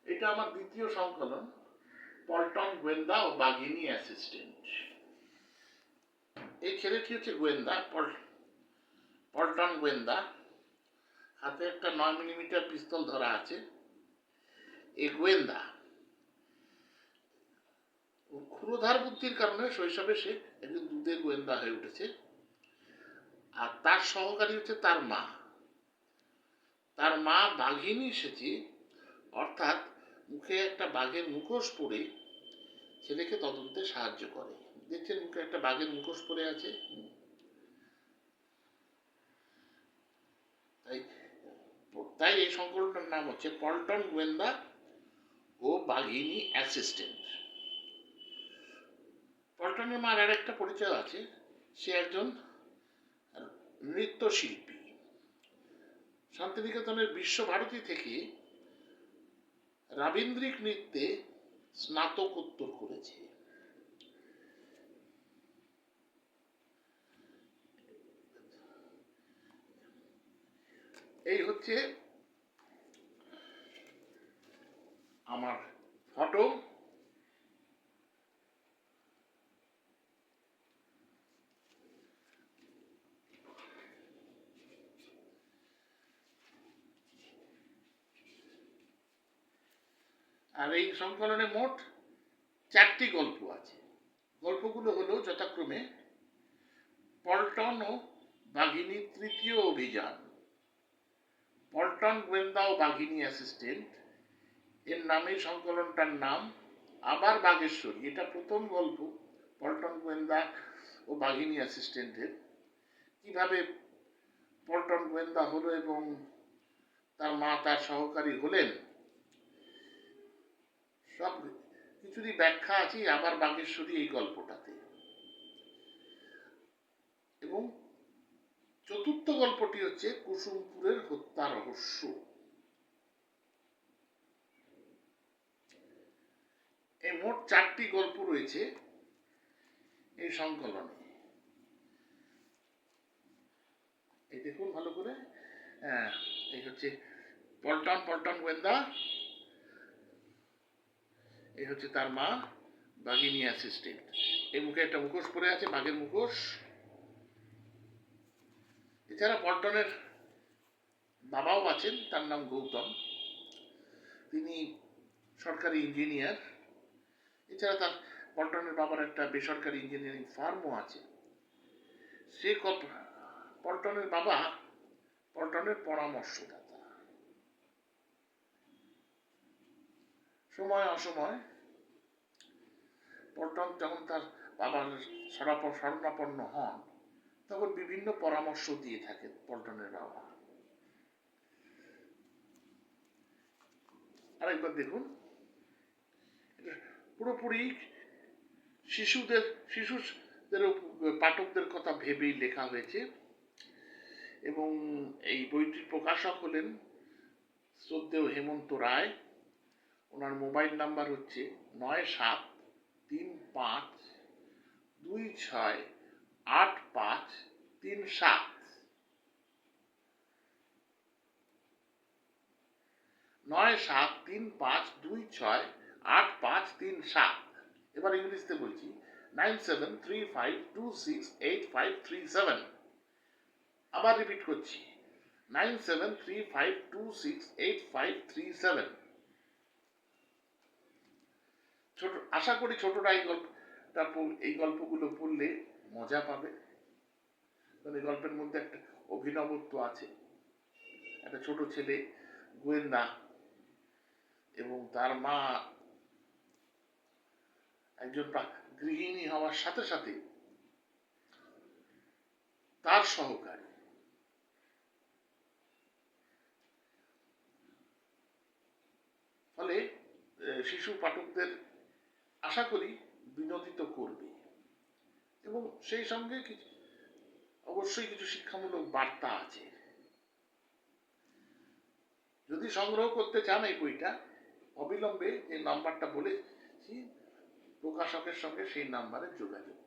এটা আমার দ্বিতীয় সংকলন, পল্টন গোয়েন্দা ও বাঘিনী অ্যাসিস্ট্যান্ট। এই ছেলেটি হচ্ছে গোয়েন্দা, পল্টন গোয়েন্দা। হাতে একটা 9mm পিস্তল ধরা আছে। এই গোয়েন্দা ক্ষুরধার বুদ্ধির কারণে শৈশবে সে একজন দুধের গোয়েন্দা হয়ে উঠেছে। আর তার সহকারী হচ্ছে তার মা। তার মা বাঘিনী সেচি, অর্থাৎ মুখে একটা বাঘের মুখোশ পরে ছেলেকে তদন্তে সাহায্য করে। দেখছেন মুখে একটা বাঘের মুখোশ পরে আছে। তাই এই সংকলনটার নাম হচ্ছে পল্টন গোয়েন্দা ও বাঘিনী অ্যাসিস্ট্যান্ট। পল্টনের মার আর একটা পরিচয় আছে, সে একজন নৃত্যশিল্পী। শান্তিনিকেতনের বিশ্বভারতী থেকে রাবীন্দ্রিক নৃত্যে স্নাতকোত্তর করেছে। এই হচ্ছে আমার ফটো। আর এই সংকলনে মোট 4টি গল্প আছে। গল্পগুলো হলো যথাক্রমে পল্টন ও বাঘিনী তৃতীয় অভিযান, পল্টন গোয়েন্দা ও বাঘিনী অ্যাসিস্ট্যান্ট, এর নামে সংকলনটার নাম, আবার বাঘেশ্বরী, এটা প্রথম গল্প পল্টন গোয়েন্দা ও বাঘিনী অ্যাসিস্ট্যান্টের। কিভাবে পল্টন গোয়েন্দা হলো এবং তার মা তার সহকারী হলেন, সব কিছুরই ব্যাখ্যা আছে আবার বাঘেশ্বরী এই গল্পটাতে। এবং চতুর্থ গল্পটি হচ্ছে কুসুমপুরের হত্যা রহস্য। এই মোট 4টি গল্প রয়েছে এই সংকলনে। এই দেখুন ভালো করে, এই হচ্ছে পল্টন গোয়েন্দা, এই হচ্ছে তার মা বাঘিনী অ্যাসিস্ট্যান্ট। এই মুখে একটা মুখোশ পরে আছে, বাঘের মুখোশ। এছাড়া পল্টনের বাবাও আছেন, তার নাম গৌতম, তিনি সরকারি ইঞ্জিনিয়ার। এছাড়া তার পল্টনের বাবার একটা বেসরকারি ইঞ্জিনিয়ারিং ফার্মও আছে। সে পল্টনের বাবা পল্টনের পরামর্শদাতা। সময় অসময় পল্টন যখন তার বাবার শরণাপন্ন হন, তখন বিভিন্ন পরামর্শ দিয়ে থাকেন পল্টনের বাবা। আরেকবার দেখুন, পুরোপুরি শিশুদের পাঠকদের কথা ভেবেই লেখা হয়েছে। এবং এই বইটির প্রকাশক হলেন শ্রদ্ধেয় হেমন্ত রায়। ওনার মোবাইল নাম্বার হচ্ছে 9735268537, 9735268537। এবার ইংরেজিতে বলছি, 9735268537। আবার রিপিট করছি, 9735268537। ছোট, আশা করি ছোটরা এই গল্পগুলো পড়লে মজা পাবে। এই গল্পের মধ্যে একটা অভিনবত্ব আছে। একটা ছোট ছেলে গোয়েন্দা এবং তার মা একজন গৃহিণী হওয়ার সাথে সাথে তার সহকারী। ফলে শিশু পাঠকদের আশা করি বিনোদিত করবে এবং সেই সঙ্গে অবশ্যই কিছু শিক্ষামূলক বার্তা আছে। যদি সংগ্রহ করতে চান এই বইটা, অবিলম্বে যে নাম্বারটা বলেছি প্রকাশকের সঙ্গে সেই নাম্বারে যোগাযোগ